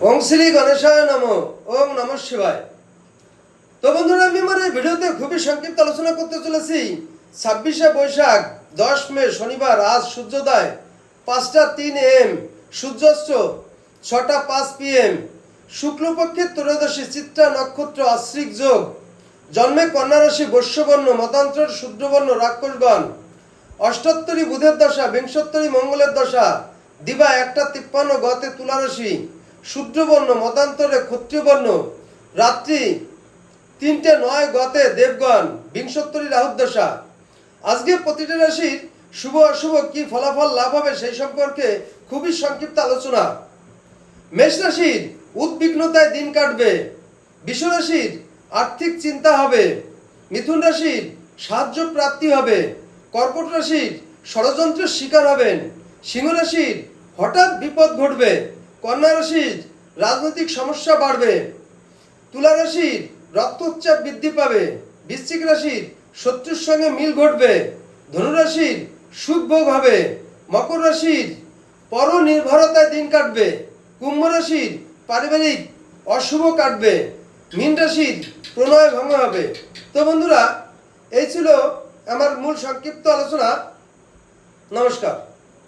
ওং শ্রী গণেশায় নমঃ। ওং নমঃ শিবায়। তো বন্ধুরা, আমি আমার এই ভিডিওতে খুবই সংক্ষিপ্ত আলোচনা করতে চলেছি 26শে বৈশাখ 10 মে শনিবার। আজ সূর্যোদয় 5:03 AM, সূর্যাস্ত 6:05 PM, শুক্লপক্ষের ত্রয়োদশী, চিত্রা নক্ষত্র, আশ্রিক যোগ, জন্মে কন্যা রাশি, বৈশ্যবর্ণ, মতান্তর শূদ্রবর্ণ, রাক্ষসগণ, অষ্টোত্তরী বুধের দশা, বিংশোত্তরী মঙ্গলের দশা, দিবা 1:53 গতে তুলা রাশি, শূদ্রবর্ণ, মতান্তরে ক্ষত্রিয়বর্ণ, রাত্রি 3:09 গতে দেবগণ, বিংশোত্তরী রাহুর দশা। আজকে প্রতিটা রাশির শুভ অশুভ কি ফলাফল লাভ হবে সেই সম্পর্কে খুবই সংক্ষিপ্ত আলোচনা। মেষ রাশির উদ্বিগ্নতায় দিন কাটবে। বৃষ রাশির আর্থিক চিন্তা হবে। মিথুন রাশির সাহায্য প্রাপ্তি হবে। কর্কট রাশির ষড়যন্ত্রের শিকার হবেন। সিংহ রাশির হঠাৎ বিপদ ঘটবে। কন্যা রাশির রাজনৈতিক সমস্যা বাড়বে। তুলা রাশির রক্তচাপ বৃদ্ধি পাবে। বৃশ্চিক রাশির শত্রুর সঙ্গে মিল ঘটবে। ধনু রাশির সুখ ভোগ হবে। মকর রাশির পরনির্ভরতায় দিন কাটবে। কুম্ভ রাশির পারিবারিক অশুভ কাটবে। মীন রাশির প্রণয় ভঙ্গ হবে। তো বন্ধুরা, এই ছিল আমার মূল সংক্ষিপ্ত আলোচনা। নমস্কার।